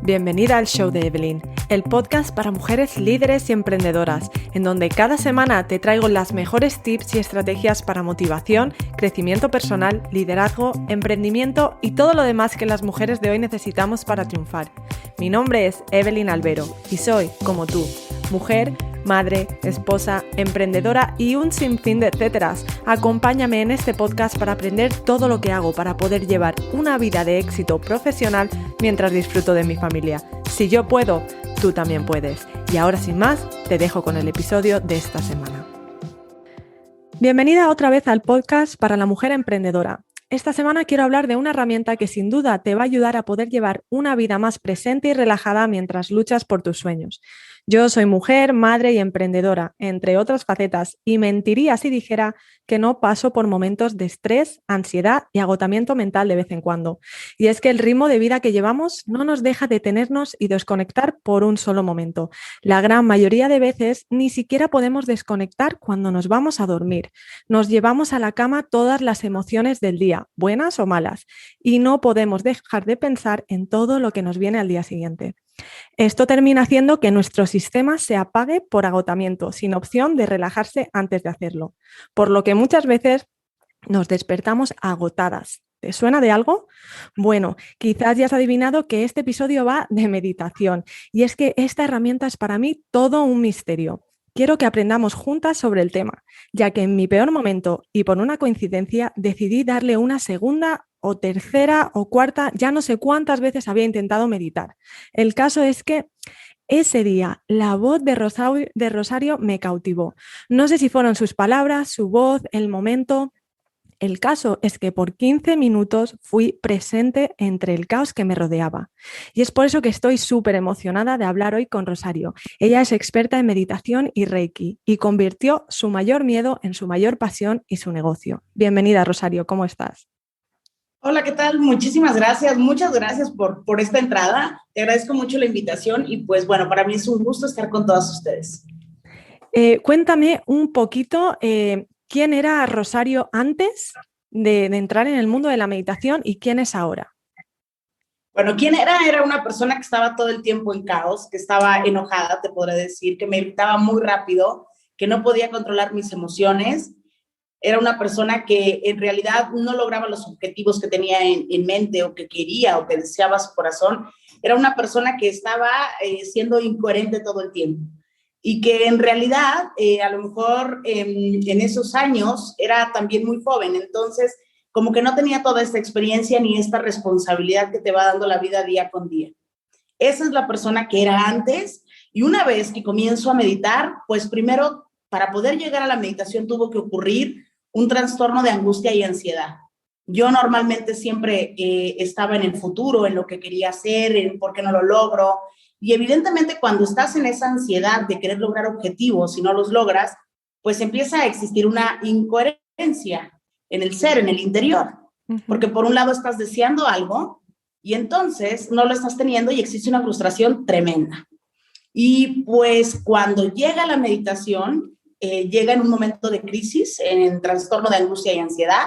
Bienvenida al Show de Evelyn, el podcast para mujeres líderes y emprendedoras, en donde cada semana te traigo las mejores tips y estrategias para motivación, crecimiento personal, liderazgo, emprendimiento y todo lo demás que las mujeres de hoy necesitamos para triunfar. Mi nombre es Evelyn Albero y soy, como tú, mujer, madre, esposa, emprendedora y un sinfín de etcéteras. Acompáñame en este podcast para aprender todo lo que hago para poder llevar una vida de éxito profesional mientras disfruto de mi familia. Si yo puedo, tú también puedes. Y ahora sin más, te dejo con el episodio de esta semana. Bienvenida otra vez al podcast para la mujer emprendedora. Esta semana quiero hablar de una herramienta que sin duda te va a ayudar a poder llevar una vida más presente y relajada mientras luchas por tus sueños. Yo soy mujer, madre y emprendedora, entre otras facetas, y mentiría si dijera que no paso por momentos de estrés, ansiedad y agotamiento mental de vez en cuando. Y es que el ritmo de vida que llevamos no nos deja detenernos y desconectar por un solo momento. La gran mayoría de veces ni siquiera podemos desconectar cuando nos vamos a dormir. Nos llevamos a la cama todas las emociones del día, buenas o malas, y no podemos dejar de pensar en todo lo que nos viene al día siguiente. Esto termina haciendo que nuestro sistema se apague por agotamiento, sin opción de relajarse antes de hacerlo, por lo que muchas veces nos despertamos agotadas. ¿Te suena de algo? Bueno, quizás ya has adivinado que este episodio va de meditación, y es que esta herramienta es para mí todo un misterio. Quiero que aprendamos juntas sobre el tema, ya que en mi peor momento y por una coincidencia decidí darle una segunda o tercera o cuarta, ya no sé cuántas veces había intentado meditar. El caso es que ese día la voz de Rosario me cautivó. No sé si fueron sus palabras, su voz, el momento. El caso es que por 15 minutos fui presente entre el caos que me rodeaba. Y es por eso que estoy súper emocionada de hablar hoy con Rosario. Ella es experta en meditación y Reiki y convirtió su mayor miedo en su mayor pasión y su negocio. Bienvenida, Rosario, ¿cómo estás? Hola, ¿qué tal? Muchísimas gracias. Muchas gracias por esta entrada. Te agradezco mucho la invitación y pues bueno, para mí es un gusto estar con todas ustedes. Cuéntame un poquito quién era Rosario antes de entrar en el mundo de la meditación y quién es ahora. Bueno, ¿quién era? Era una persona que estaba todo el tiempo en caos, que estaba enojada, te podré decir, que me gritaba muy rápido, que no podía controlar mis emociones. Era una persona que en realidad no lograba los objetivos que tenía en mente o que quería o que deseaba su corazón. Era una persona que estaba siendo incoherente todo el tiempo y que en realidad a lo mejor en esos años era también muy joven, entonces como que no tenía toda esta experiencia ni esta responsabilidad que te va dando la vida día con día. Esa es la persona que era antes, y una vez que comienzo a meditar, pues primero para poder llegar a la meditación tuvo que ocurrir un trastorno de angustia y ansiedad. Yo normalmente siempre estaba en el futuro, en lo que quería hacer, en por qué no lo logro. Y evidentemente cuando estás en esa ansiedad de querer lograr objetivos y no los logras, pues empieza a existir una incoherencia en el ser, en el interior. Porque por un lado estás deseando algo y entonces no lo estás teniendo y existe una frustración tremenda. Y pues cuando llega la meditación, llega en un momento de crisis, en trastorno de angustia y ansiedad.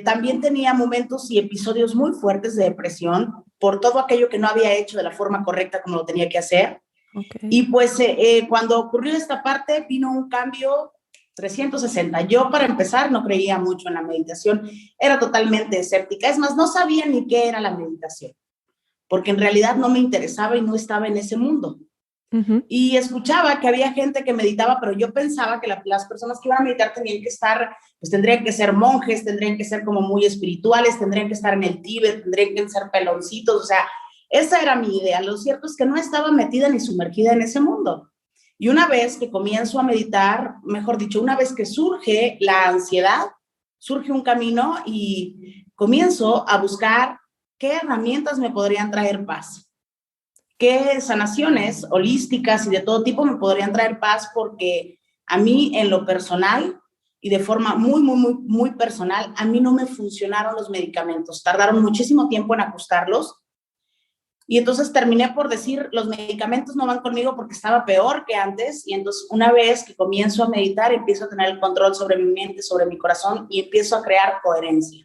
También tenía momentos y episodios muy fuertes de depresión por todo aquello que no había hecho de la forma correcta como lo tenía que hacer. Okay. Y pues cuando ocurrió esta parte vino un cambio 360. Yo para empezar no creía mucho en la meditación, era totalmente escéptica. Es más, no sabía ni qué era la meditación, porque en realidad no me interesaba y no estaba en ese mundo. Y escuchaba que había gente que meditaba, pero yo pensaba que las personas que iban a meditar tenían que estar, pues tendrían que ser monjes, tendrían que ser como muy espirituales, tendrían que estar en el Tíbet, tendrían que ser peloncitos, o sea, esa era mi idea. Lo cierto es que no estaba metida ni sumergida en ese mundo. Y una vez que comienzo a meditar, mejor dicho, una vez que surge la ansiedad, surge un camino y comienzo a buscar qué herramientas me podrían traer paz. Qué sanaciones holísticas y de todo tipo me podrían traer paz, porque a mí en lo personal y de forma muy personal, a mí no me funcionaron los medicamentos. Tardaron muchísimo tiempo en ajustarlos. Y entonces terminé por decir, los medicamentos no van conmigo porque estaba peor que antes. Y entonces una vez que comienzo a meditar, empiezo a tener el control sobre mi mente, sobre mi corazón y empiezo a crear coherencia.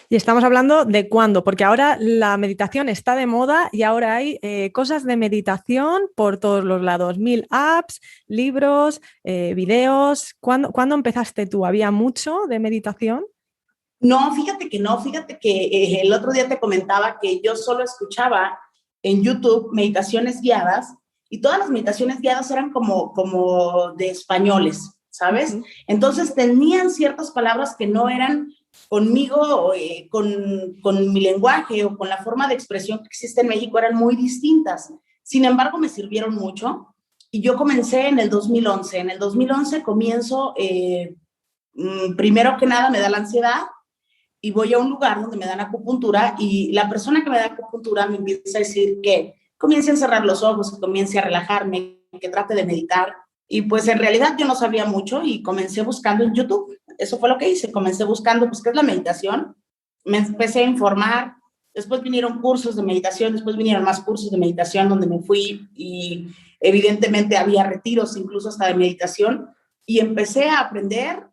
Y estamos hablando de cuándo, porque ahora la meditación está de moda y ahora hay cosas de meditación por todos los lados, 1000 apps, libros, videos. ¿Cuándo empezaste tú? ¿Había mucho de meditación? No, fíjate que no, fíjate que el otro día te comentaba que yo solo escuchaba en YouTube meditaciones guiadas y todas las meditaciones guiadas eran como de españoles, ¿sabes? Entonces tenían ciertas palabras que no eran conmigo, con mi lenguaje o con la forma de expresión que existe en México, eran muy distintas. Sin embargo, me sirvieron mucho y yo comencé en el 2011. En el 2011 comienzo, primero que nada me da la ansiedad y voy a un lugar donde me dan acupuntura y la persona que me da acupuntura me empieza a decir que comience a cerrar los ojos, que comience a relajarme, que trate de meditar. Y pues en realidad yo no sabía mucho y comencé buscando en YouTube. Eso fue lo que hice, comencé buscando pues qué es la meditación. Me empecé a informar, después vinieron cursos de meditación, después vinieron más cursos de meditación donde me fui y evidentemente había retiros incluso hasta de meditación y empecé a aprender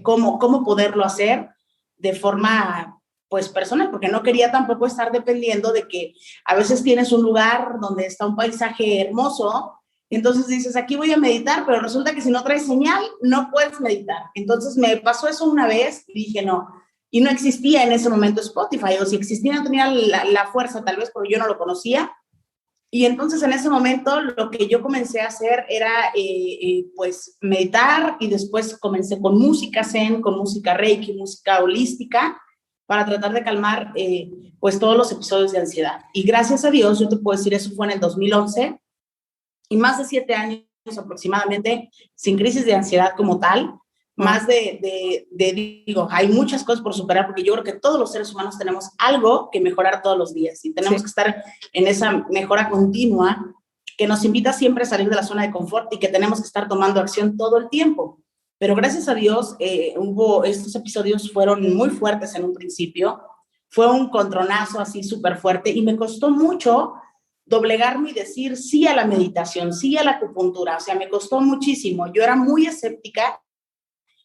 cómo poderlo hacer de forma pues personal, porque no quería tampoco estar dependiendo de que a veces tienes un lugar donde está un paisaje hermoso, entonces dices, aquí voy a meditar, pero resulta que si no traes señal, no puedes meditar. Entonces me pasó eso una vez y dije, no, y no existía en ese momento Spotify, o si existía no tenía la fuerza tal vez, porque yo no lo conocía. Y entonces en ese momento lo que yo comencé a hacer era pues meditar y después comencé con música zen, con música reiki, música holística para tratar de calmar pues todos los episodios de ansiedad. Y gracias a Dios, yo te puedo decir, eso fue en el 2011 y más de 7 años aproximadamente sin crisis de ansiedad como tal. Más digo, hay muchas cosas por superar porque yo creo que todos los seres humanos tenemos algo que mejorar todos los días y tenemos que estar en esa mejora continua que nos invita siempre a salir de la zona de confort y que tenemos que estar tomando acción todo el tiempo. Pero gracias a Dios, estos episodios fueron muy fuertes en un principio, fue un contronazo así súper fuerte y me costó mucho doblegarme y decir sí a la meditación, sí a la acupuntura, o sea, me costó muchísimo. Yo era muy escéptica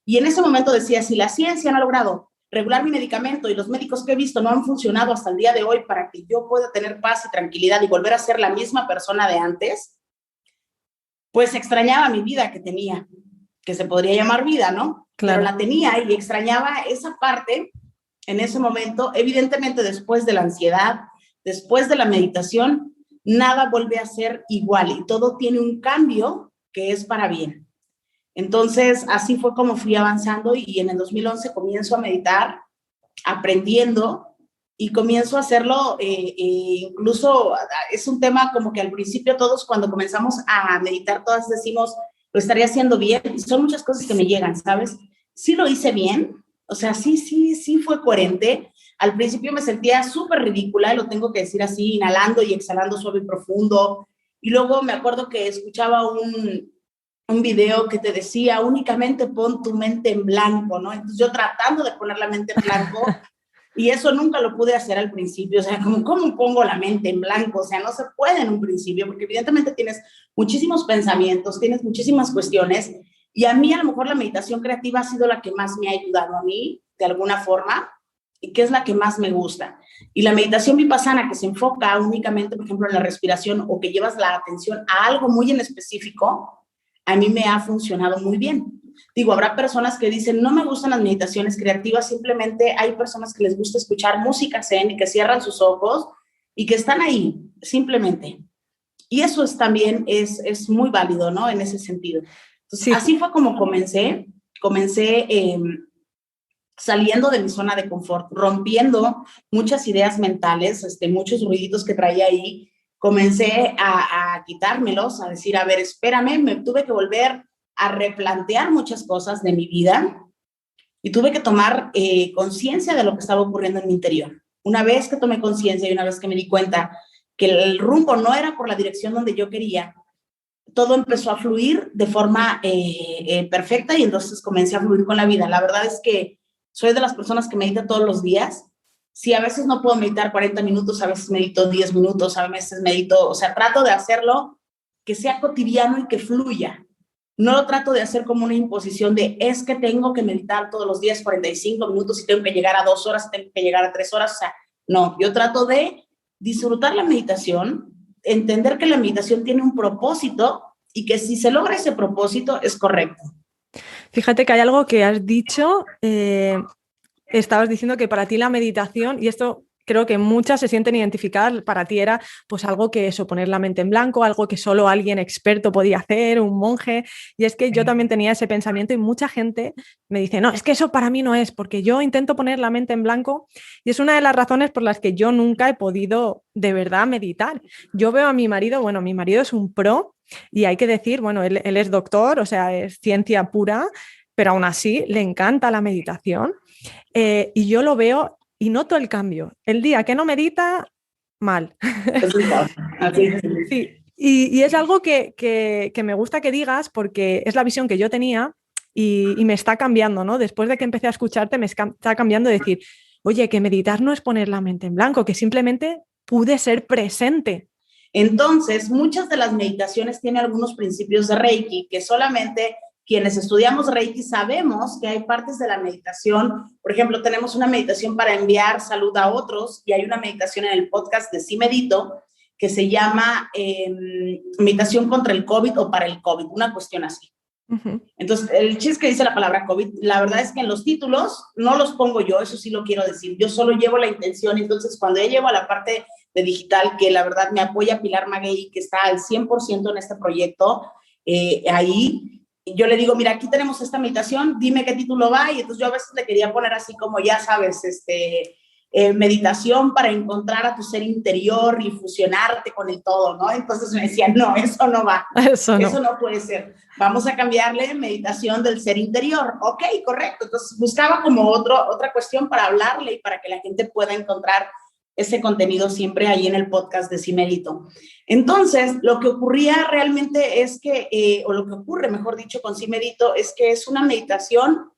y en ese momento decía, si la ciencia no ha logrado regular mi medicamento y los médicos que he visto no han funcionado hasta el día de hoy para que yo pueda tener paz y tranquilidad y volver a ser la misma persona de antes, pues extrañaba mi vida que tenía, que se podría llamar vida, ¿no? Claro. Pero la tenía y extrañaba esa parte en ese momento. Evidentemente, después de la ansiedad, después de la meditación, nada vuelve a ser igual y todo tiene un cambio que es para bien. Entonces, así fue como fui avanzando y en el 2011 comienzo a meditar, aprendiendo y comienzo a hacerlo, incluso es un tema como que al principio todos cuando comenzamos a meditar, todas decimos, lo estaría haciendo bien, y son muchas cosas que me llegan, ¿sabes? Sí lo hice bien, o sea, sí fue coherente. Al principio me sentía súper ridícula, lo tengo que decir así, inhalando y exhalando suave y profundo, y luego me acuerdo que escuchaba un video que te decía, únicamente pon tu mente en blanco, ¿no? Entonces yo tratando de poner la mente en blanco, y eso nunca lo pude hacer al principio, o sea, ¿cómo pongo la mente en blanco? O sea, no se puede en un principio, porque evidentemente tienes muchísimos pensamientos, tienes muchísimas cuestiones, y a mí a lo mejor la meditación creativa ha sido la que más me ha ayudado a mí, de alguna forma, y que es la que más me gusta. Y la meditación vipassana, que se enfoca únicamente, por ejemplo, en la respiración, o que llevas la atención a algo muy en específico, a mí me ha funcionado muy bien. Digo, habrá personas que dicen, no me gustan las meditaciones creativas, simplemente hay personas que les gusta escuchar música zen y que cierran sus ojos y que están ahí, simplemente. Y eso también es muy válido, ¿no? En ese sentido. Entonces, sí. Así fue como comencé saliendo de mi zona de confort, rompiendo muchas ideas mentales, muchos ruiditos que traía ahí. Comencé a quitármelos, a decir, a ver, espérame, me tuve que volver a replantear muchas cosas de mi vida y tuve que tomar conciencia de lo que estaba ocurriendo en mi interior. Una vez que tomé conciencia y una vez que me di cuenta que el rumbo no era por la dirección donde yo quería, todo empezó a fluir de forma perfecta y entonces comencé a fluir con la vida. La verdad es que soy de las personas que medita todos los días Si a veces no puedo meditar 40 minutos, a veces medito 10 minutos, a veces medito, o sea, trato de hacerlo que sea cotidiano y que fluya. No lo trato de hacer como una imposición de es que tengo que meditar todos los días 45 minutos y tengo que llegar a 2 horas, tengo que llegar a 3 horas. O sea, no, yo trato de disfrutar la meditación, entender que la meditación tiene un propósito y que si se logra ese propósito es correcto. Fíjate que hay algo que has dicho, estabas diciendo que para ti la meditación, y esto creo que muchas se sienten identificadas, para ti era pues algo que eso, poner la mente en blanco, algo que solo alguien experto podía hacer, un monje, y es que yo también tenía ese pensamiento y mucha gente me dice, no, es que eso para mí no es, porque yo intento poner la mente en blanco y es una de las razones por las que yo nunca he podido de verdad meditar. Yo veo a mi marido, bueno, mi marido es un pro y hay que decir, bueno, él es doctor, o sea, es ciencia pura, pero aún así le encanta la meditación. Y yo lo veo y noto el cambio. El día que no medita, mal. Sí, y es algo que me gusta que digas porque es la visión que yo tenía y me está cambiando, ¿no? Después de que empecé a escucharte, me está cambiando de decir, oye, que meditar no es poner la mente en blanco, que simplemente pude ser presente. Entonces, muchas de las meditaciones tienen algunos principios de Reiki que solamente quienes estudiamos Reiki sabemos que hay partes de la meditación. Por ejemplo, tenemos una meditación para enviar salud a otros y hay una meditación en el podcast de Sí Medito que se llama meditación contra el COVID o para el COVID, una cuestión así. Entonces, el chiste que dice la palabra COVID, la verdad es que en los títulos no los pongo yo, eso sí lo quiero decir, yo solo llevo la intención. Entonces, cuando ya llevo a la parte de digital, que la verdad me apoya Pilar Maguey, que está al 100% en este proyecto, ahí yo le digo, mira, aquí tenemos esta meditación, dime qué título va, y entonces yo a veces le quería poner así como, ya sabes, meditación para encontrar a tu ser interior y fusionarte con el todo, ¿no? Entonces me decían, no, eso no va, eso no puede ser, vamos a cambiarle meditación del ser interior. Ok, correcto. Entonces buscaba como otra cuestión para hablarle y para que la gente pueda encontrar ese contenido siempre ahí en el podcast de Sí Medito. Entonces, lo que ocurría realmente es que, o lo que ocurre, mejor dicho, con Sí Medito, es que es una meditación,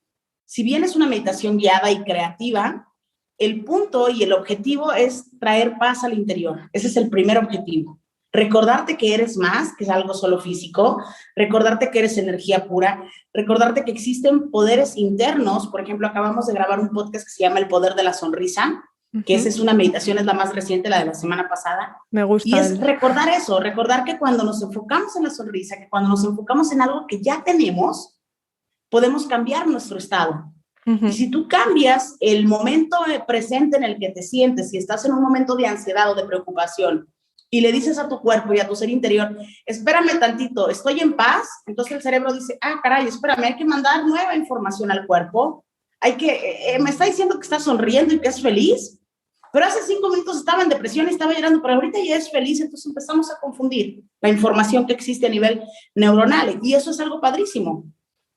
si bien es una meditación guiada y creativa, el punto y el objetivo es traer paz al interior. Ese es el primer objetivo. Recordarte que eres más que algo solo físico, recordarte que eres energía pura, recordarte que existen poderes internos. Por ejemplo, acabamos de grabar un podcast que se llama El Poder de la Sonrisa, que esa es una meditación, es la más reciente, la de la semana pasada. Me gusta. Y es recordar eso, recordar que cuando nos enfocamos en la sonrisa, que cuando nos enfocamos en algo que ya tenemos, podemos cambiar nuestro estado. Y si tú cambias el momento presente en el que te sientes, si estás en un momento de ansiedad o de preocupación, y le dices a tu cuerpo y a tu ser interior, espérame tantito, estoy en paz, entonces el cerebro dice, ah, caray, espérame, hay que mandar nueva información al cuerpo, me está diciendo que está sonriendo y que es feliz, pero hace 5 minutos estaba en depresión y estaba llorando, pero ahorita ya es feliz. Entonces empezamos a confundir la información que existe a nivel neuronal, y eso es algo padrísimo,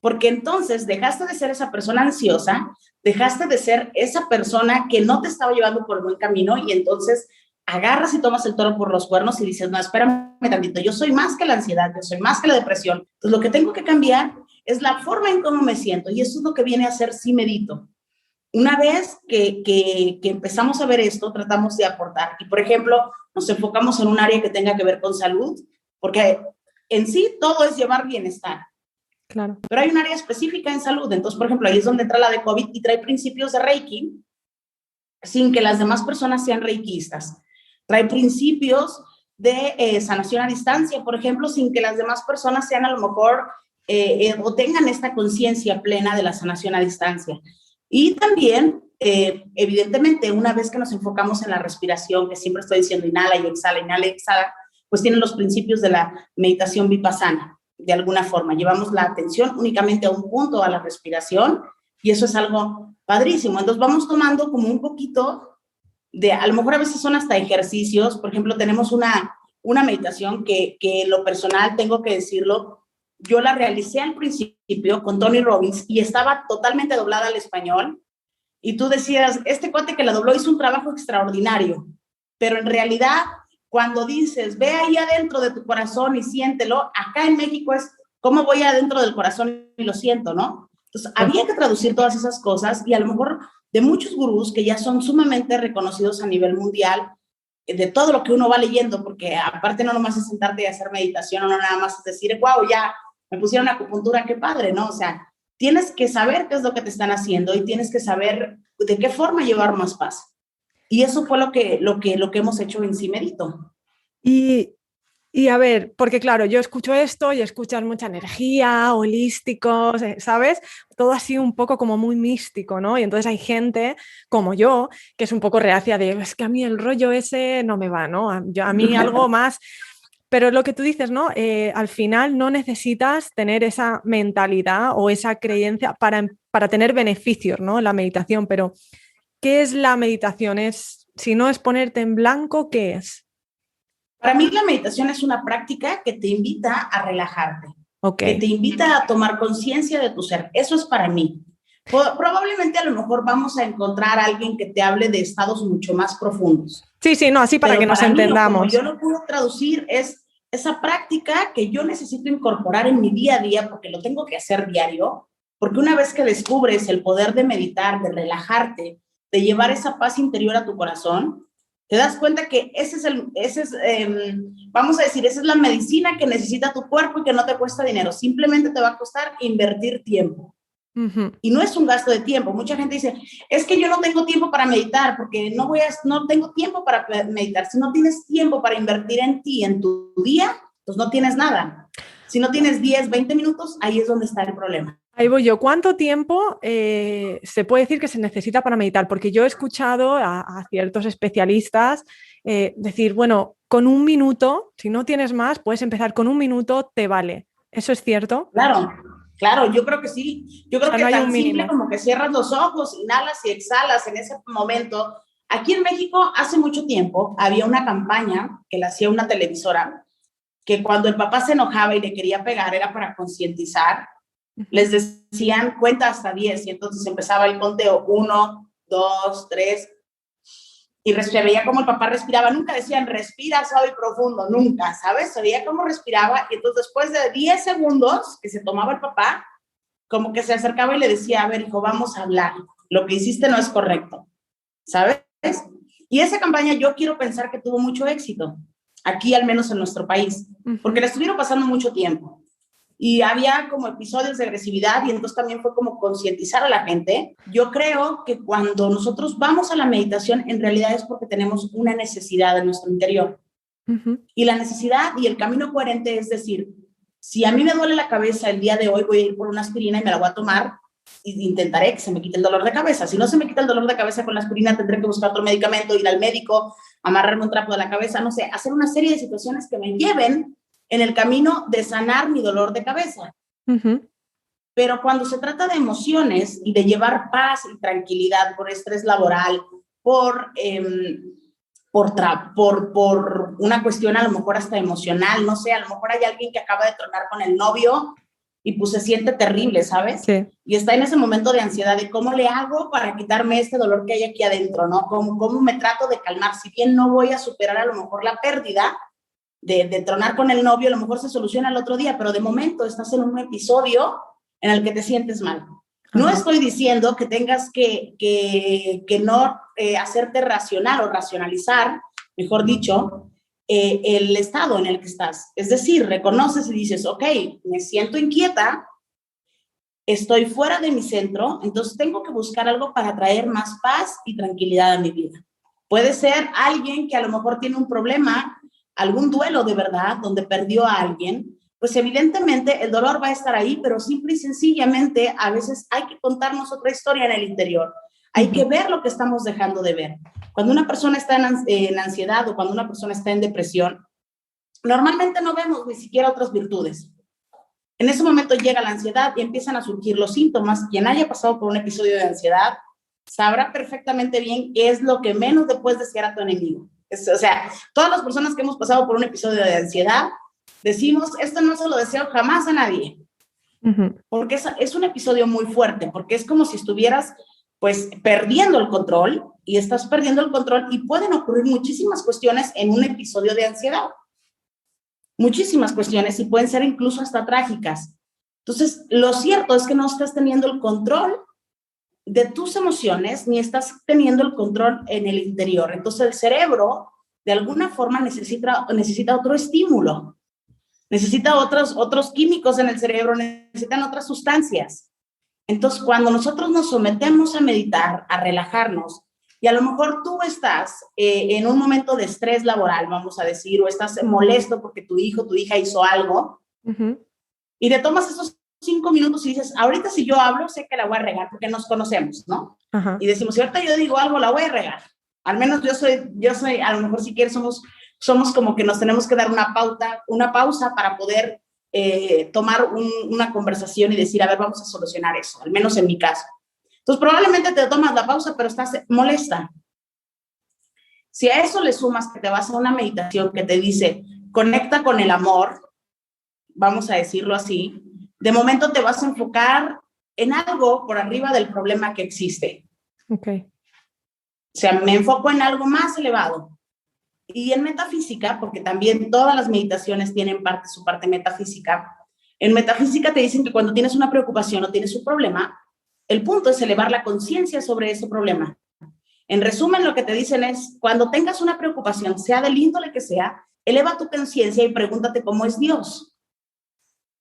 porque entonces dejaste de ser esa persona ansiosa, dejaste de ser esa persona que no te estaba llevando por el buen camino, y entonces agarras y tomas el toro por los cuernos y dices, no, espérame tantito, yo soy más que la ansiedad, yo soy más que la depresión. Entonces lo que tengo que cambiar es la forma en cómo me siento, y eso es lo que viene a hacer Sí Medito. Una vez que empezamos a ver esto, tratamos de aportar. Y, por ejemplo, nos enfocamos en un área que tenga que ver con salud, porque en sí todo es llevar bienestar. Claro. Pero hay un área específica en salud. Entonces, por ejemplo, ahí es donde entra la de COVID y trae principios de Reiki sin que las demás personas sean reikistas. Trae principios de sanación a distancia, por ejemplo, sin que las demás personas sean a lo mejor o tengan esta conciencia plena de la sanación a distancia. Y también, evidentemente, una vez que nos enfocamos en la respiración, que siempre estoy diciendo inhala y exhala, pues tienen los principios de la meditación vipassana. De alguna forma, llevamos la atención únicamente a un punto, a la respiración, y eso es algo padrísimo. Entonces vamos tomando como un poquito de, a lo mejor a veces son hasta ejercicios. Por ejemplo, tenemos una meditación que lo personal, tengo que decirlo, yo la realicé al principio con Tony Robbins y estaba totalmente doblada al español, y tú decías, este cuate que la dobló hizo un trabajo extraordinario, pero en realidad cuando dices, ve ahí adentro de tu corazón y siéntelo, acá en México es, ¿cómo voy adentro del corazón y lo siento, no? Entonces, había que traducir todas esas cosas, y a lo mejor de muchos gurús que ya son sumamente reconocidos a nivel mundial, de todo lo que uno va leyendo, porque aparte no nomás es sentarte y hacer meditación, o no nada más es decir, wow, ya me pusieron acupuntura, qué padre, ¿no? O sea, tienes que saber qué es lo que te están haciendo y tienes que saber de qué forma llevar más paz. Y eso fue lo que hemos hecho en Cimerito. Y a ver, porque claro, yo escucho esto y escuchas mucha energía, holísticos, ¿sabes? Todo así un poco como muy místico, ¿no? Y entonces hay gente como yo que es un poco reacia de, es que a mí el rollo ese no me va, ¿no? A mí algo más... Pero lo que tú dices, ¿no? Al final no necesitas tener esa mentalidad o esa creencia para tener beneficios, ¿no? En la meditación, pero ¿qué es la meditación? Si no es ponerte en blanco, ¿qué es? Para mí la meditación es una práctica que te invita a relajarte, que te Ok. invita a tomar conciencia de tu ser. Eso es para mí. Probablemente a lo mejor vamos a encontrar a alguien que te hable de estados mucho más profundos. Sí, sí, no, así para que Pero nos para mí, o como entendamos. yo lo puedo traducir, es esa práctica que yo necesito incorporar en mi día a día porque lo tengo que hacer diario, porque una vez que descubres el poder de meditar, de relajarte, de llevar esa paz interior a tu corazón, te das cuenta que vamos a decir, esa es la medicina que necesita tu cuerpo y que no te cuesta dinero, simplemente te va a costar invertir tiempo. Uh-huh. Y no es un gasto de tiempo. Mucha gente dice, es que yo no tengo tiempo para meditar porque no tengo tiempo para meditar. Si no tienes tiempo para invertir en ti, en tu día, pues no tienes nada. Si no tienes 10, 20 minutos, ahí es donde está el problema. Ahí voy yo. ¿Cuánto tiempo se puede decir que se necesita para meditar? Porque yo he escuchado a ciertos especialistas decir, bueno, con un minuto, si no tienes más, puedes empezar con un minuto, te vale. ¿Eso es cierto? Claro, claro, yo creo que sí. Yo O creo sea, que no hay un tan simple mínimo. como que cierras los ojos, inhalas y exhalas en ese momento. Aquí en México, hace mucho tiempo, había una campaña que la hacía una televisora, que cuando el papá se enojaba y le quería pegar era para concientizar. Les decían cuenta hasta 10 y entonces empezaba el conteo 1, 2, 3 y se veía como el papá respiraba. Nunca decían respira suave y profundo, nunca, ¿sabes? Se veía cómo respiraba y entonces después de 10 segundos que se tomaba el papá, como que se acercaba y le decía, a ver, hijo, vamos a hablar. Lo que hiciste no es correcto, ¿sabes? Y esa campaña yo quiero pensar que tuvo mucho éxito, aquí al menos en nuestro país, porque la estuvieron pasando mucho tiempo. Y había como episodios de agresividad y entonces también fue como concientizar a la gente. Yo creo que cuando nosotros vamos a la meditación, en realidad es porque tenemos una necesidad en nuestro interior. Y la necesidad y el camino coherente es decir, si a mí me duele la cabeza el día de hoy, voy a ir por una aspirina y me la voy a tomar y intentaré que se me quite el dolor de cabeza. Si no se me quita el dolor de cabeza con la aspirina, tendré que buscar otro medicamento, ir al médico, amarrarme un trapo de la cabeza, no sé, hacer una serie de situaciones que me lleven en el camino de sanar mi dolor de cabeza. Pero cuando se trata de emociones y de llevar paz y tranquilidad por estrés laboral, por una cuestión a lo mejor hasta emocional, no sé, a lo mejor hay alguien que acaba de tronar con el novio y pues se siente terrible, ¿sabes? Sí. Y está en ese momento de ansiedad de cómo le hago para quitarme este dolor que hay aquí adentro, ¿no? ¿Cómo me trato de calmar? Si bien no voy a superar a lo mejor la pérdida de tronar con el novio, a lo mejor se soluciona el otro día, pero de momento estás en un episodio en el que te sientes mal. No estoy diciendo que tengas que no hacerte racional o racionalizar, mejor dicho, el estado en el que estás. Es decir, reconoces y dices, ok, me siento inquieta, estoy fuera de mi centro, entonces tengo que buscar algo para traer más paz y tranquilidad a mi vida. Puede ser alguien que a lo mejor tiene un problema, algún duelo de verdad, donde perdió a alguien, pues evidentemente el dolor va a estar ahí, pero simple y sencillamente a veces hay que contarnos otra historia en el interior. Hay que ver lo que estamos dejando de ver. Cuando una persona está en ansiedad o cuando una persona está en depresión, normalmente no vemos ni siquiera otras virtudes. En ese momento llega la ansiedad y empiezan a surgir los síntomas. Quien haya pasado por un episodio de ansiedad sabrá perfectamente bien qué es lo que menos le puedes desear a tu enemigo. O sea, todas las personas que hemos pasado por un episodio de ansiedad decimos, esto no se lo deseo jamás a nadie. Porque es un episodio muy fuerte, porque es como si estuvieras pues perdiendo el control y estás perdiendo el control y pueden ocurrir muchísimas cuestiones en un episodio de ansiedad. Muchísimas cuestiones y pueden ser incluso hasta trágicas. Entonces, lo cierto es que no estás teniendo el control de tus emociones, ni estás teniendo el control en el interior. Entonces el cerebro, de alguna forma, necesita otro estímulo, necesita otros químicos en el cerebro, necesitan otras sustancias. Entonces, cuando nosotros nos sometemos a meditar, a relajarnos, y a lo mejor tú estás en un momento de estrés laboral, vamos a decir, o estás molesto porque tu hijo, tu hija hizo algo, y te tomas esos 5 minutos y dices, ahorita si yo hablo, sé que la voy a regar, porque nos conocemos, ¿no? Ajá. Y decimos, si ahorita yo digo algo, la voy a regar. Al menos yo soy, a lo mejor si quieres, somos como que nos tenemos que dar una pausa para poder tomar una conversación y decir, a ver, vamos a solucionar eso, al menos en mi caso. Entonces, probablemente te tomas la pausa, pero estás molesta. Si a eso le sumas que te vas a una meditación que te dice, conecta con el amor, vamos a decirlo así, de momento te vas a enfocar en algo por arriba del problema que existe. Okay. O sea, me enfoco en algo más elevado. Y en metafísica, porque también todas las meditaciones tienen su parte metafísica, en metafísica te dicen que cuando tienes una preocupación o tienes un problema, el punto es elevar la conciencia sobre ese problema. En resumen, lo que te dicen es, cuando tengas una preocupación, sea del índole que sea, eleva tu conciencia y pregúntate cómo es Dios.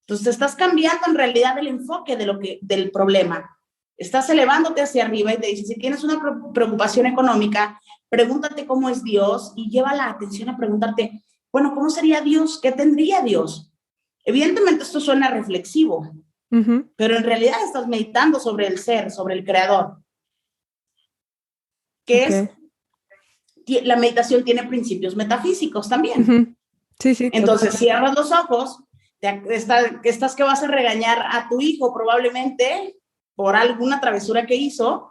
Entonces, estás cambiando en realidad el enfoque del problema. Estás elevándote hacia arriba y te dice, si tienes una preocupación económica, pregúntate cómo es Dios y lleva la atención a preguntarte, bueno, ¿cómo sería Dios? ¿Qué tendría Dios? Evidentemente esto suena reflexivo, pero en realidad estás meditando sobre el ser, sobre el creador. La meditación tiene principios metafísicos también. Sí, sí. Entonces cierras los ojos, estás que vas a regañar a tu hijo probablemente por alguna travesura que hizo,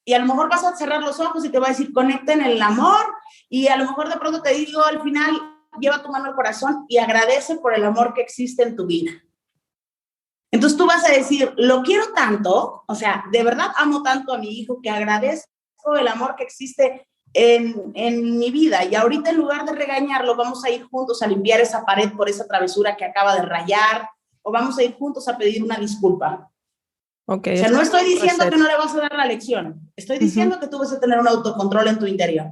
y a lo mejor vas a cerrar los ojos y te va a decir, conecta en el amor, y a lo mejor de pronto te digo al final, lleva tu mano al corazón y agradece por el amor que existe en tu vida. Entonces tú vas a decir, lo quiero tanto, o sea, de verdad amo tanto a mi hijo que agradezco el amor que existe en mi vida, y ahorita en lugar de regañarlo, vamos a ir juntos a limpiar esa pared por esa travesura que acaba de rayar, o vamos a ir juntos a pedir una disculpa. Okay, o sea, no estoy diciendo que no le vas a dar la lección, estoy diciendo que tú vas a tener un autocontrol en tu interior,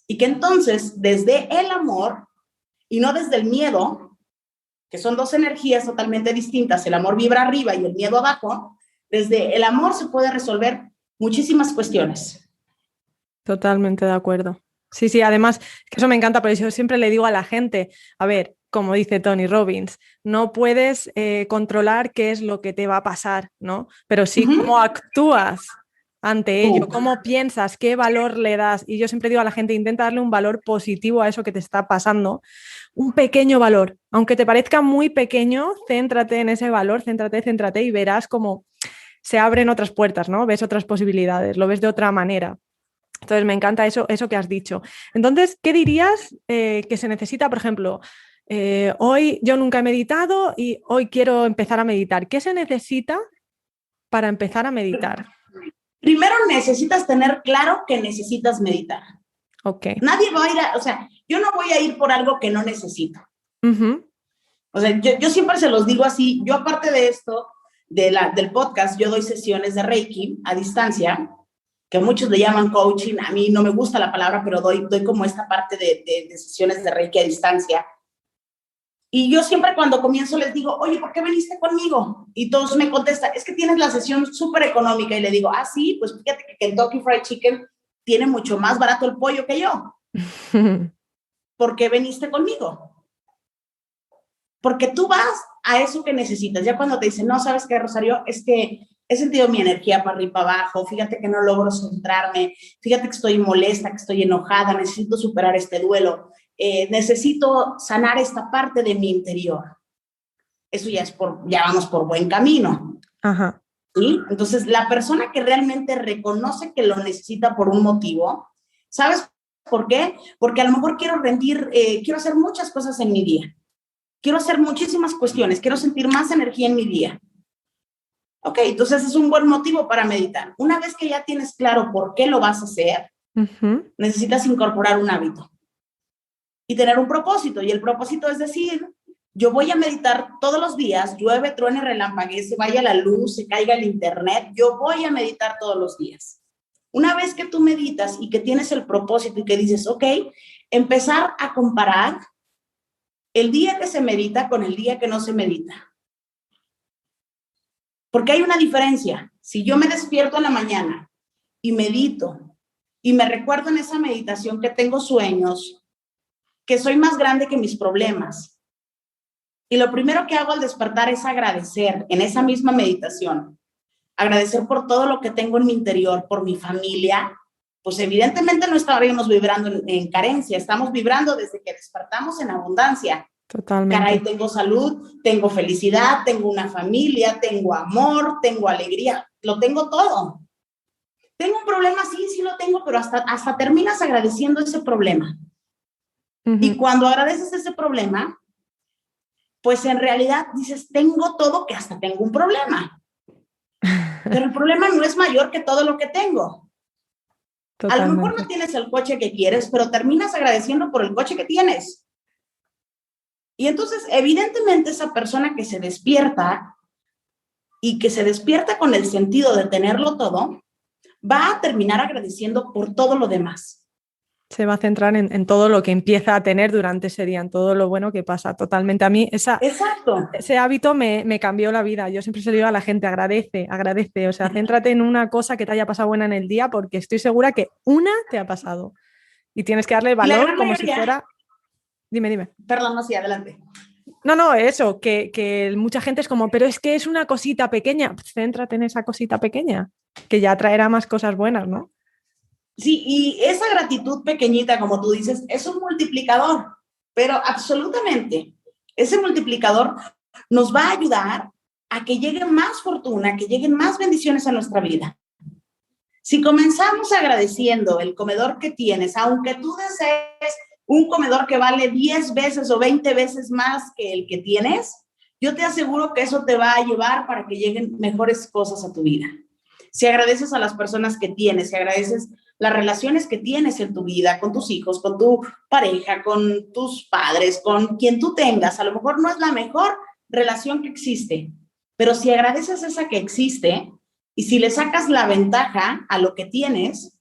y que entonces desde el amor y no desde el miedo, que son dos energías totalmente distintas, el amor vibra arriba y el miedo abajo, desde el amor se puede resolver muchísimas cuestiones. Totalmente de acuerdo. Sí, sí, además, que eso me encanta, pero yo siempre le digo a la gente, a ver, como dice Tony Robbins, no puedes controlar qué es lo que te va a pasar, ¿no? Pero sí cómo actúas ante ello, cómo piensas, qué valor le das. Y yo siempre digo a la gente, intenta darle un valor positivo a eso que te está pasando, un pequeño valor. Aunque te parezca muy pequeño, céntrate en ese valor, céntrate y verás cómo se abren otras puertas, ¿no? Ves otras posibilidades, lo ves de otra manera. Entonces me encanta eso que has dicho. Entonces, ¿qué dirías que se necesita, por ejemplo, hoy yo nunca he meditado y hoy quiero empezar a meditar? ¿Qué se necesita para empezar a meditar? Primero necesitas tener claro que necesitas meditar. Okay. Nadie va a ir o sea, yo no voy a ir por algo que no necesito. O sea, yo siempre se los digo así, yo aparte de esto, del podcast, yo doy sesiones de Reiki a distancia, que muchos le llaman coaching, a mí no me gusta la palabra, pero doy como esta parte de sesiones de Reiki a distancia. Y yo siempre cuando comienzo les digo, oye, ¿por qué viniste conmigo? Y todos me contestan, es que tienes la sesión súper económica. Y le digo, sí, pues fíjate que Kentucky Fried Chicken tiene mucho más barato el pollo que yo. ¿Por qué viniste conmigo? Porque tú vas a eso que necesitas. Ya cuando te dicen, no, ¿sabes qué, Rosario? Es que he sentido mi energía para arriba y para abajo, fíjate que no logro centrarme, fíjate que estoy molesta, que estoy enojada, necesito superar este duelo, necesito sanar esta parte de mi interior. Eso ya vamos por buen camino. Ajá. ¿Sí? Entonces, la persona que realmente reconoce que lo necesita por un motivo, ¿sabes por qué? Porque a lo mejor quiero hacer muchas cosas en mi día. Quiero hacer muchísimas cuestiones, quiero sentir más energía en mi día. Ok, entonces es un buen motivo para meditar. Una vez que ya tienes claro por qué lo vas a hacer, necesitas incorporar un hábito y tener un propósito. Y el propósito es decir, yo voy a meditar todos los días, llueve, truene, relampaguee, se vaya la luz, se caiga el internet, yo voy a meditar todos los días. Una vez que tú meditas y que tienes el propósito y que dices, ok, empezar a comparar el día que se medita con el día que no se medita. Porque hay una diferencia. Si yo me despierto en la mañana y medito y me recuerdo en esa meditación que tengo sueños, que soy más grande que mis problemas, y lo primero que hago al despertar es agradecer en esa misma meditación, agradecer por todo lo que tengo en mi interior, por mi familia, pues evidentemente no estaríamos vibrando en carencia, estamos vibrando desde que despertamos en abundancia. Totalmente. Caray, tengo salud, tengo felicidad, tengo una familia, tengo amor, tengo alegría, lo tengo todo. Tengo un problema, sí lo tengo, pero hasta terminas agradeciendo ese problema. Uh-huh. Y cuando agradeces ese problema, pues en realidad dices, tengo todo, que hasta tengo un problema. Pero el problema no es mayor que todo lo que tengo. Totalmente. A lo mejor no tienes el coche que quieres, pero terminas agradeciendo por el coche que tienes. Y entonces, evidentemente, esa persona que se despierta y que se despierta con el sentido de tenerlo todo, va a terminar agradeciendo por todo lo demás. Se va a centrar en todo lo que empieza a tener durante ese día, en todo lo bueno que pasa. Totalmente. A mí ese hábito me cambió la vida. Yo siempre se lo digo a la gente, agradece. O sea, céntrate en una cosa que te haya pasado buena en el día, porque estoy segura que una te ha pasado. Y tienes que darle valor como si fuera... Dime. Perdón, no, sí, adelante. No, eso, que mucha gente es como, pero es que es una cosita pequeña. Céntrate en esa cosita pequeña, que ya traerá más cosas buenas, ¿no? Sí, y esa gratitud pequeñita, como tú dices, es un multiplicador, pero absolutamente. Ese multiplicador nos va a ayudar a que llegue más fortuna, que lleguen más bendiciones a nuestra vida. Si comenzamos agradeciendo el comedor que tienes, aunque tú desees un comedor que vale 10 veces o 20 veces más que el que tienes, yo te aseguro que eso te va a llevar para que lleguen mejores cosas a tu vida. Si agradeces a las personas que tienes, si agradeces las relaciones que tienes en tu vida, con tus hijos, con tu pareja, con tus padres, con quien tú tengas, a lo mejor no es la mejor relación que existe, pero si agradeces esa que existe y si le sacas la ventaja a lo que tienes,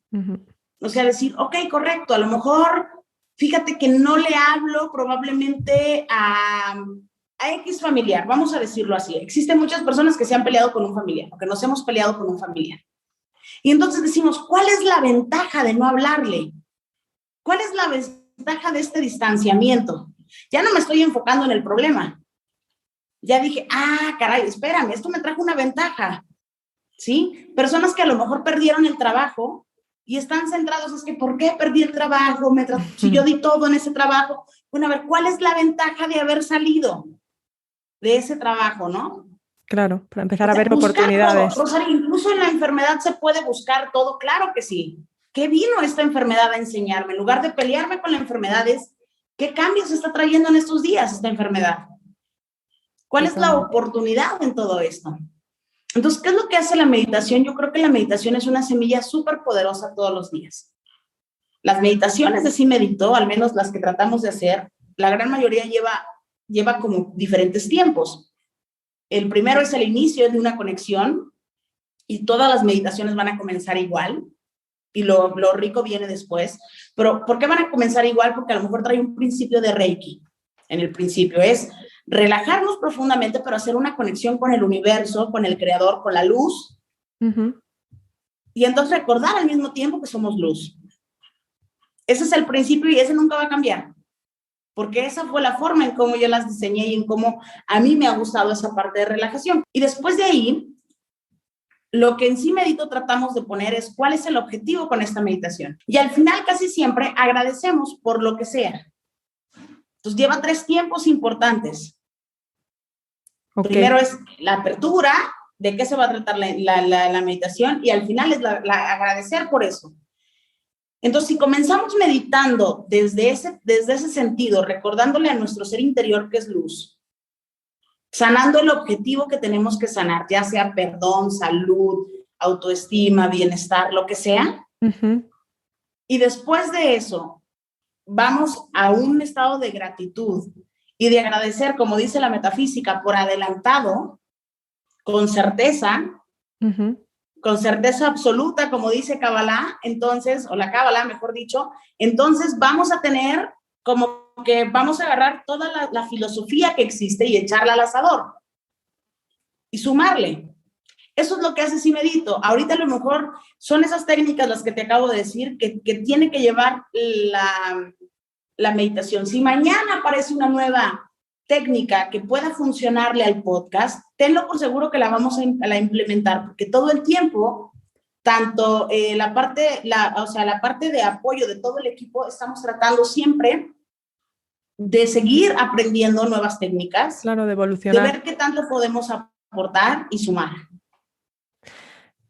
o sea, decir, ok, correcto, a lo mejor, fíjate que no le hablo probablemente a X familiar, vamos a decirlo así. Existen muchas personas que se han peleado con un familiar, o que nos hemos peleado con un familiar. Y entonces decimos, ¿cuál es la ventaja de no hablarle? ¿Cuál es la ventaja de este distanciamiento? Ya no me estoy enfocando en el problema. Ya dije, caray, espérame, esto me trajo una ventaja. ¿Sí? Personas que a lo mejor perdieron el trabajo y están centrados, es que ¿por qué perdí el trabajo? Si yo di todo en ese trabajo. Bueno, a ver, ¿cuál es la ventaja de haber salido de ese trabajo, no? Claro, para empezar a ver oportunidades. Todo, Rosario, incluso en la enfermedad se puede buscar todo, claro que sí. ¿Qué vino esta enfermedad a enseñarme? En lugar de pelearme con la enfermedad, ¿qué cambios está trayendo en estos días esta enfermedad? ¿Cuál es la oportunidad en todo esto? Entonces, ¿qué es lo que hace la meditación? Yo creo que la meditación es una semilla súper poderosa todos los días. Las meditaciones de Sí Medito, al menos las que tratamos de hacer, la gran mayoría lleva como diferentes tiempos. El primero es el inicio de una conexión y todas las meditaciones van a comenzar igual y lo rico viene después. Pero ¿por qué van a comenzar igual? Porque a lo mejor trae un principio de Reiki. En el principio es relajarnos profundamente, pero hacer una conexión con el universo, con el creador, con la luz. Uh-huh. Y entonces recordar al mismo tiempo que somos luz. Ese es el principio y ese nunca va a cambiar. Porque esa fue la forma en cómo yo las diseñé y en cómo a mí me ha gustado esa parte de relajación. Y después de ahí, lo que en Sí Medito tratamos de poner es cuál es el objetivo con esta meditación. Y al final casi siempre agradecemos por lo que sea. Entonces lleva 3 tiempos importantes. Okay. Primero es la apertura, de qué se va a tratar la meditación, y al final es agradecer por eso. Entonces, si comenzamos meditando desde ese sentido, recordándole a nuestro ser interior que es luz, sanando el objetivo que tenemos que sanar, ya sea perdón, salud, autoestima, bienestar, lo que sea, uh-huh. Y después de eso, vamos a un estado de gratitud y de agradecer, como dice la metafísica, por adelantado, con certeza, con certeza absoluta, como dice Kabbalah, entonces, o la Kabbalah, mejor dicho, entonces vamos a tener como que vamos a agarrar toda la filosofía que existe y echarla al asador y sumarle. Eso es lo que hace Si Medito. Ahorita a lo mejor son esas técnicas las que te acabo de decir que tiene que llevar la meditación. Si mañana aparece una nueva técnica que pueda funcionarle al podcast, tenlo por seguro que la vamos a implementar, porque todo el tiempo, tanto la parte de apoyo de todo el equipo, estamos tratando siempre de seguir aprendiendo nuevas técnicas, claro, de evolucionar. de ver qué tanto podemos aportar y sumar.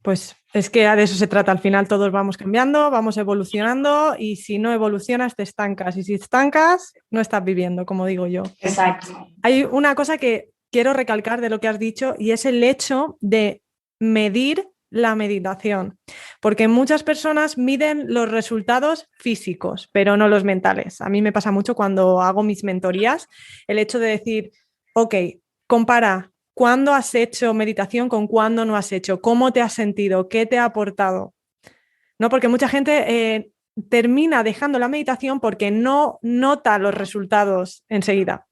Pues es que de eso se trata. Al final todos vamos cambiando, vamos evolucionando y si no evolucionas te estancas y si estancas no estás viviendo, como digo yo. Exacto. Hay una cosa que quiero recalcar de lo que has dicho y es el hecho de medir la meditación, porque muchas personas miden los resultados físicos, pero no los mentales. A mí me pasa mucho cuando hago mis mentorías, el hecho de decir, ok, compara cuándo has hecho meditación con cuándo no has hecho, cómo te has sentido, qué te ha aportado, ¿no? Porque mucha gente termina dejando la meditación porque no nota los resultados enseguida.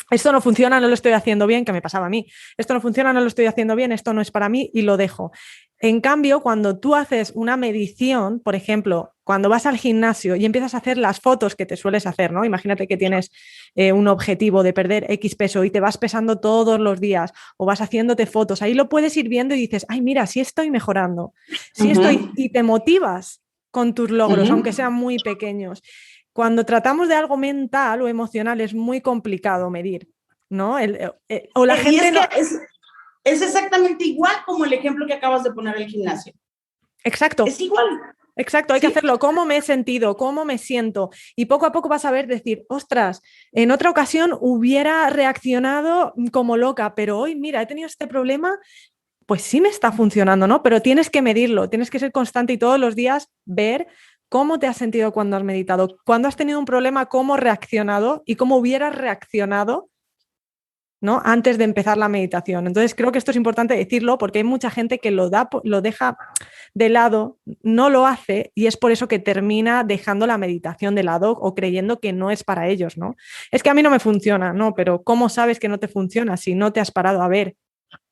Esto no funciona, no lo estoy haciendo bien, que me pasaba a mí. Esto no funciona, no lo estoy haciendo bien, esto no es para mí y lo dejo. En cambio, cuando tú haces una medición, por ejemplo, cuando vas al gimnasio y empiezas a hacer las fotos que te sueles hacer, ¿no? Imagínate que tienes un objetivo de perder X peso y te vas pesando todos los días o vas haciéndote fotos, ahí lo puedes ir viendo y dices, ay, mira, sí estoy mejorando, sí estoy, y te motivas con tus logros, aunque sean muy pequeños. Cuando tratamos de algo mental o emocional es muy complicado medir, ¿no? O la gente no... Es exactamente igual como el ejemplo que acabas de poner del gimnasio. Exacto. Es igual. Exacto, hay que hacerlo. ¿Cómo me he sentido? ¿Cómo me siento? Y poco a poco vas a ver, decir, ostras, en otra ocasión hubiera reaccionado como loca, pero hoy, mira, he tenido este problema, pues sí me está funcionando, ¿no? Pero tienes que medirlo, tienes que ser constante y todos los días ver cómo te has sentido cuando has meditado, cuando has tenido un problema, cómo has reaccionado y cómo hubieras reaccionado, ¿no? Antes de empezar la meditación. Entonces creo que esto es importante decirlo porque hay mucha gente que lo deja de lado, no lo hace y es por eso que termina dejando la meditación de lado o creyendo que no es para ellos, ¿no? Es que a mí no me funciona, ¿no? Pero ¿cómo sabes que no te funciona si no te has parado a ver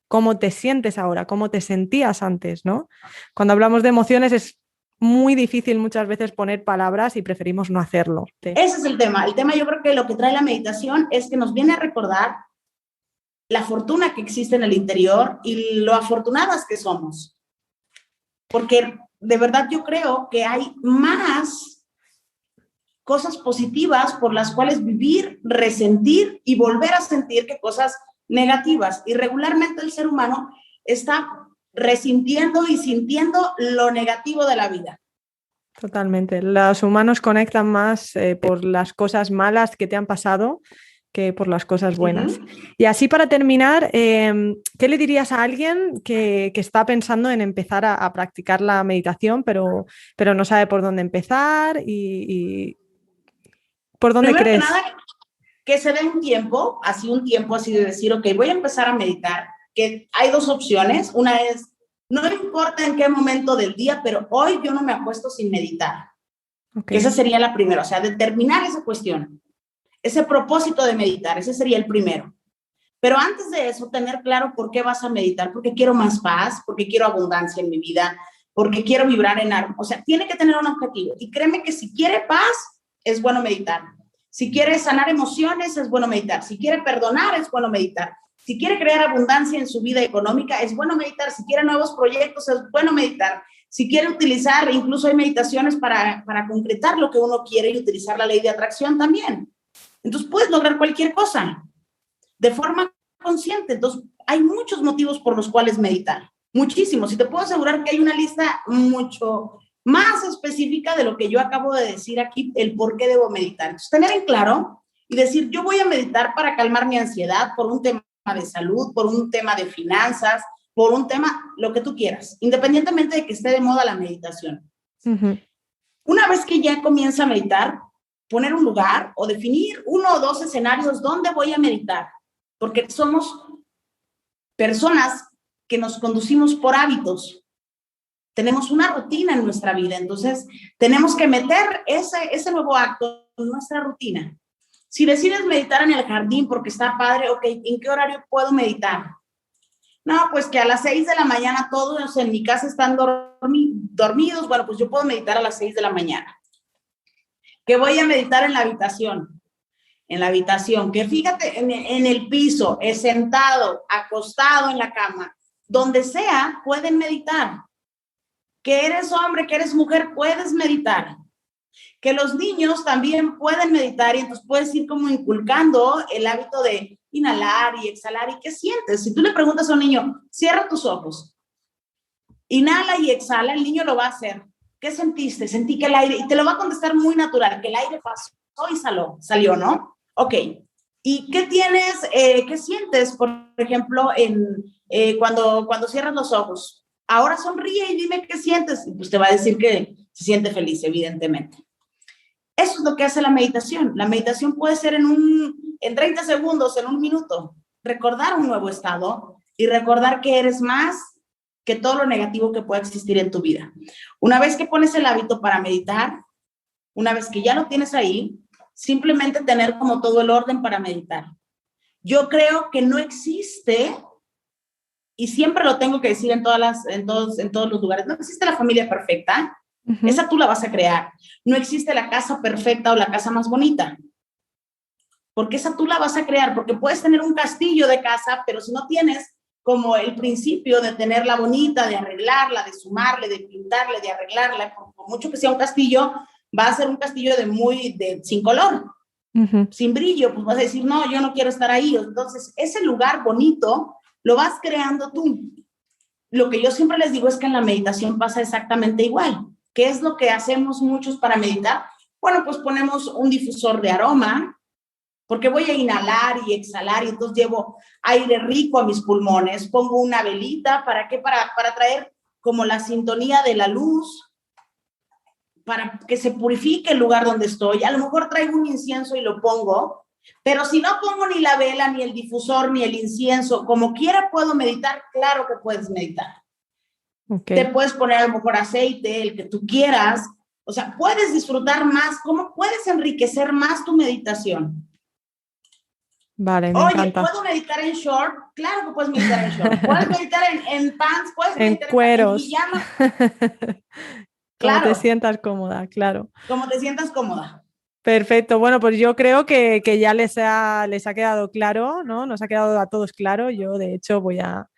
cómo te sientes ahora, cómo te sentías antes, ¿no? Cuando hablamos de emociones es muy difícil muchas veces poner palabras y preferimos no hacerlo. Ese es el tema. El tema yo creo que lo que trae la meditación es que nos viene a recordar la fortuna que existe en el interior y lo afortunadas que somos. Porque de verdad yo creo que hay más cosas positivas por las cuales vivir, resentir y volver a sentir que cosas negativas. Y regularmente el ser humano está resintiendo y sintiendo lo negativo de la vida. Totalmente. Los humanos conectan más por las cosas malas que te han pasado que por las cosas buenas. Y así para terminar, ¿qué le dirías a alguien que está pensando en empezar a practicar la meditación, pero no sabe por dónde empezar y por dónde Primero crees? Que nada, que se dé un tiempo así de decir, ok, voy a empezar a meditar, que hay dos opciones. Una es, no importa en qué momento del día, pero hoy yo no me acuesto sin meditar. Okay. Esa sería la primera, o sea, determinar esa cuestión, ese propósito de meditar, ese sería el primero. Pero antes de eso, tener claro por qué vas a meditar, porque quiero más paz, porque quiero abundancia en mi vida, porque quiero vibrar en armonía. O sea, tiene que tener un objetivo. Y créeme que si quiere paz, es bueno meditar. Si quiere sanar emociones, es bueno meditar. Si quiere perdonar, es bueno meditar. Si quiere crear abundancia en su vida económica, es bueno meditar. Si quiere nuevos proyectos, es bueno meditar. Si quiere utilizar, incluso hay meditaciones para concretar lo que uno quiere y utilizar la ley de atracción también. Entonces, puedes lograr cualquier cosa de forma consciente. Entonces, hay muchos motivos por los cuales meditar. Muchísimos. Y te puedo asegurar que hay una lista mucho más específica de lo que yo acabo de decir aquí, el por qué debo meditar. Entonces, tener en claro y decir, yo voy a meditar para calmar mi ansiedad por un tema de salud, por un tema de finanzas, por un tema, lo que tú quieras, independientemente de que esté de moda la meditación. Una vez que ya comienza a meditar, poner un lugar o definir 1 o 2 escenarios donde voy a meditar, porque somos personas que nos conducimos por hábitos. Tenemos una rutina en nuestra vida, entonces tenemos que meter ese nuevo acto en nuestra rutina. Si decides meditar en el jardín porque está padre, ok, ¿en qué horario puedo meditar? No, pues que a las 6 de la mañana todos en mi casa están dormidos, bueno, pues yo puedo meditar a las 6 de la mañana. Que voy a meditar en la habitación, que fíjate en el piso, sentado, acostado en la cama, donde sea, pueden meditar. Que eres hombre, que eres mujer, puedes meditar. Que los niños también pueden meditar y entonces puedes ir como inculcando el hábito de inhalar y exhalar. ¿Y qué sientes? Si tú le preguntas a un niño, cierra tus ojos, inhala y exhala, el niño lo va a hacer. ¿Qué sentiste? Sentí que el aire, y te lo va a contestar muy natural, que el aire pasó y salió, ¿no? Ok. ¿Y qué tienes, qué sientes, por ejemplo, cuando cierras los ojos? Ahora sonríe y dime qué sientes. Y pues te va a decir que se siente feliz, evidentemente. Eso es lo que hace la meditación. La meditación puede ser en 30 segundos, en 1 minuto. Recordar un nuevo estado y recordar que eres más que todo lo negativo que pueda existir en tu vida. Una vez que pones el hábito para meditar, una vez que ya lo tienes ahí, simplemente tener como todo el orden para meditar. Yo creo que no existe, y siempre lo tengo que decir en todos los lugares, no existe la familia perfecta. Uh-huh. Esa tú la vas a crear. No existe la casa perfecta o la casa más bonita, porque esa tú la vas a crear, porque puedes tener un castillo de casa, pero si no tienes como el principio de tenerla bonita, de arreglarla, de sumarle, de pintarle, de arreglarla, por mucho que sea un castillo, va a ser un castillo sin color, uh-huh, sin brillo, pues vas a decir, no, yo no quiero estar ahí. Entonces, ese lugar bonito lo vas creando tú. Lo que yo siempre les digo es que en la meditación pasa exactamente igual. ¿Qué es lo que hacemos muchos para meditar? Bueno, pues ponemos un difusor de aroma, porque voy a inhalar y exhalar y entonces llevo aire rico a mis pulmones. Pongo una velita, ¿para qué? Para traer como la sintonía de la luz, para que se purifique el lugar donde estoy. A lo mejor traigo un incienso y lo pongo, pero si no pongo ni la vela, ni el difusor, ni el incienso, como quiera puedo meditar. Claro que puedes meditar. Okay. Te puedes poner a lo mejor aceite, el que tú quieras. O sea, puedes disfrutar más. ¿Cómo puedes enriquecer más tu meditación? Vale, me encanta. ¿Puedo meditar en short? Claro que puedes meditar en short. ¿Puedes meditar en pants? ¿Puedes meditar en cueros? En pijama? Claro. Como te sientas cómoda, claro. Como te sientas cómoda. Perfecto. Bueno, pues yo creo que ya les ha quedado claro, ¿no? Nos ha quedado a todos claro. Yo, de hecho, voy a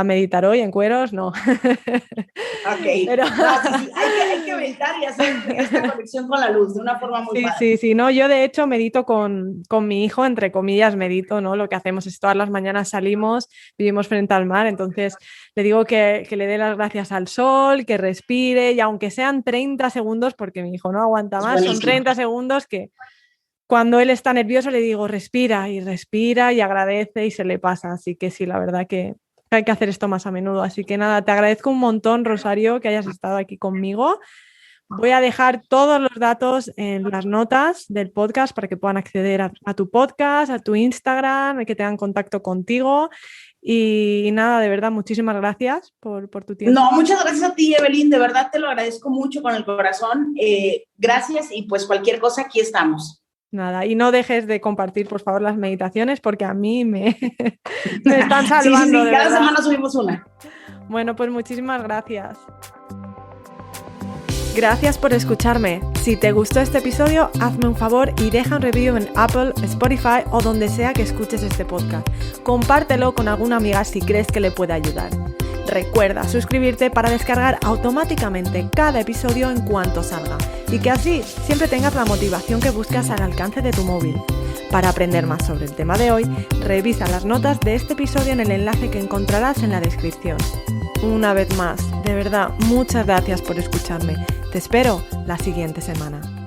meditar hoy en cueros, no. Ok, pero no, sí, hay que meditar y hacer esta conexión con la luz de una forma muy padre. Sí, no, yo de hecho medito con mi hijo, entre comillas medito, ¿no? Lo que hacemos es todas las mañanas salimos, vivimos frente al mar, entonces le digo que le dé las gracias al sol, que respire, y aunque sean 30 segundos, porque mi hijo no aguanta más, son 30 segundos que cuando él está nervioso le digo respira y agradece y se le pasa, así que sí, la verdad que hay que hacer esto más a menudo. Así que nada, te agradezco un montón, Rosario, que hayas estado aquí conmigo. Voy a dejar todos los datos en las notas del podcast para que puedan acceder a tu podcast, a tu Instagram, que tengan contacto contigo. Y nada, de verdad, muchísimas gracias por tu tiempo. No, muchas gracias a ti, Evelyn. De verdad te lo agradezco mucho con el corazón. Gracias y pues cualquier cosa, aquí estamos. Nada, y no dejes de compartir, por favor, las meditaciones porque a mí me están salvando. Sí, cada semana subimos una. Bueno, pues muchísimas gracias. Gracias por escucharme. Si te gustó este episodio, hazme un favor y deja un review en Apple, Spotify o donde sea que escuches este podcast. Compártelo con alguna amiga si crees que le puede ayudar. Recuerda suscribirte para descargar automáticamente cada episodio en cuanto salga y que así siempre tengas la motivación que buscas al alcance de tu móvil. Para aprender más sobre el tema de hoy, revisa las notas de este episodio en el enlace que encontrarás en la descripción. Una vez más, de verdad, muchas gracias por escucharme. Te espero la siguiente semana.